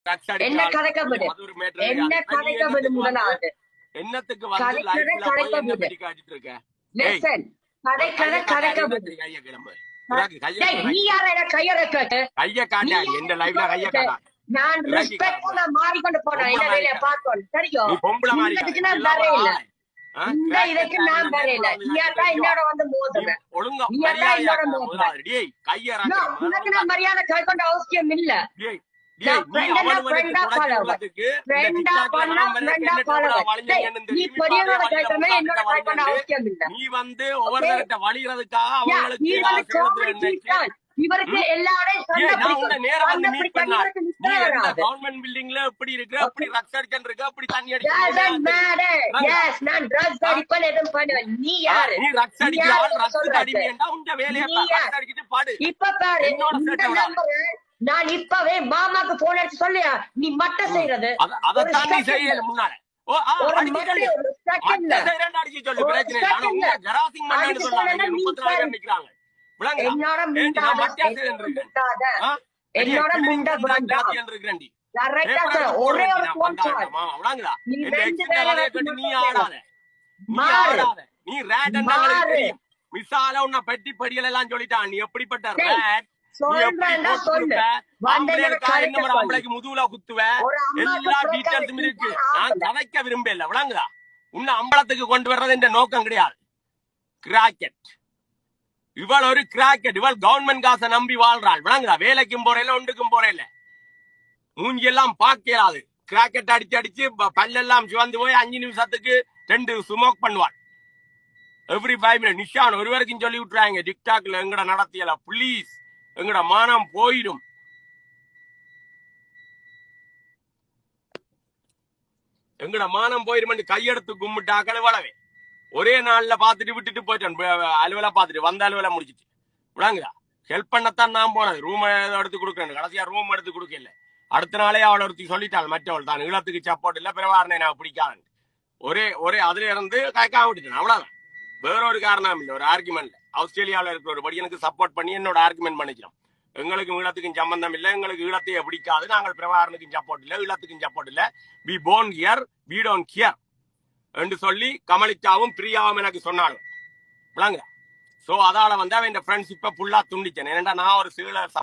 என்ன கதைக்க விடு, என்ன கதைக்க விடு முதலாவது. என்னத்துக்கு வந்து லைஃப்ல போய் என்ன பத்தி காட்டிட்டு இருக்க? லெசன் கதைக்கத கதைக்க விடு. நீ யார என்ன கைய கேட்டு கைய காட்டாடி இந்த லைஃப்ல கைய காட்டா. நான் ரெஸ்பெக்ட்ஃபுல்லா மாறிக்கொண்டு போறேன். என்ன வேலைய பார்க்கணும் தெரியும். நீ பொம்பள மாறி இதுக்கு நான் வரல. இந்த இதுக்கு நான் வரல. நீ யாரா என்னோட வந்து மோதுற. ஒழுங்கா நீ யாரா என்னோட மோதுற. டேய் கைய ராக்கற. உனக்கு நான் மரியாதை கேட்கணும் அவசியம் இல்ல. டேய் ஃப்ரெண்டா நீ பெரியவங்கள கேட்கணும் என்னோட கேட்கணும் அவசியம் இல்ல. நீ வந்து ஒவ்வொருத்தர்கிட்ட வழிகிறதுக்காக அவங்களுக்கு இவருக்கு எல்லாரையும் கவர்மெண்ட் பில்டிங்ல எப்படி இருக்கு, அப்படி ரக்ஸ் அடிச்சு இருக்கு, அப்படி தண்ணி அடிச்சு நீ யாரு? நீ ரக்ஸ் அடிக்கிறாள், ரக்ஸ் அடிமையா உங்க வேலையை ரக்ஸ் அடிக்கிட்டு பாடு. இப்ப பாரு நான் இப்பவே மாமாக்கு போன் அடிச்சு சொல்லியா நீ மட்ட செய்யறது அதான் நீ செய்யல முன்னால. ஒரே ஒரு போன் நீ ரேட் மிஸ்ஸால உன்னை பெட்டி படிகள் எல்லாம் சொல்லிட்டான். நீ எப்படிப்பட்ட ரேட் முதுகுல குத்துவ எல்லா டீட்டெயில்ஸும் இருக்கு. நான் கதைக்க விரும்பல விளங்குதா. உன்னை அம்பலத்துக்கு கொண்டு வர்றது என்ற நோக்கம் கிடையாது. கிராக்கெட் இவள் ஒரு கிராக்கெட். இவள் கவர்மெண்ட் காசை நம்பி வாழ்றாள் விளங்குதா. வேலைக்கும் போறேல ஒன்றுக்கும் போறேல மூஞ்சி எல்லாம் பாக்கிறாது. கிராக்கெட் அடிச்சு அடிச்சு பல்லெல்லாம் சிவந்து போய் 5 நிமிஷத்துக்கு 2 ஸ்மோக் பண்ணுவாள். Every 5 minute. நிஷான் ஒருவருக்கும் சொல்லி விட்டுறாங்க டிக்டாக்ல எங்கட நடத்தியல பிளீஸ் எங்கட மானம் போயிடும். எங்கட மானம் போயிடும் கையெடுத்து கும்பிட்டு அகலவளவே ஒரே நாள்ல பாத்துட்டு விட்டுட்டு போயிட்டேன். அலுவலை பாத்துட்டு வந்த அலுவலை முடிச்சிட்டு விடாங்கதா. ஹெல்ப் பண்ணத்தான் நான் போனது. ரூம் எடுத்து கொடுக்கணும். கடைசியா ரூம் எடுத்து கொடுக்கல. அடுத்த நாளே அவளை ஒருத்தி சொல்லிட்டாள் மற்றவள் தான் ஈழத்துக்கு சப்போர்ட் இல்ல பிரவாரனை நான் பிடிக்காது. ஒரே அதுல இருந்து காய்க்காம விட்டுட்டேன். அவ்வளவுதான். வேற ஒரு காரணம் இல்லை. ஒரு ஆர்குமெண்ட் ஆஸ்திரேலியாவில் இருக்கிற ஒரு படியனுக்கு சப்போர்ட் பண்ணி என்னோட ஆர்குமெண்ட் பண்ணிக்கிறோம். எங்களுக்கு ஈழத்துக்கும் சம்பந்தம் இல்லை, எங்களுக்கு ஈழத்தையே பிடிக்காது, நாங்கள் பிரபாகரனுக்கும் சப்போர்ட் இல்லை, ஈழத்துக்கும் சப்போர்ட் இல்லை, we born here we don't care என்று சொல்லி கமலிக்காவும் பிரியாவும் எனக்கு சொன்னாங்க விளங்க. சோ அதால வந்து அவன் ஃப்ரெண்ட்ஷிப்பை ஃபுல்லா துண்டிச்சேன். ஏன்னா நான் ஒரு சீழ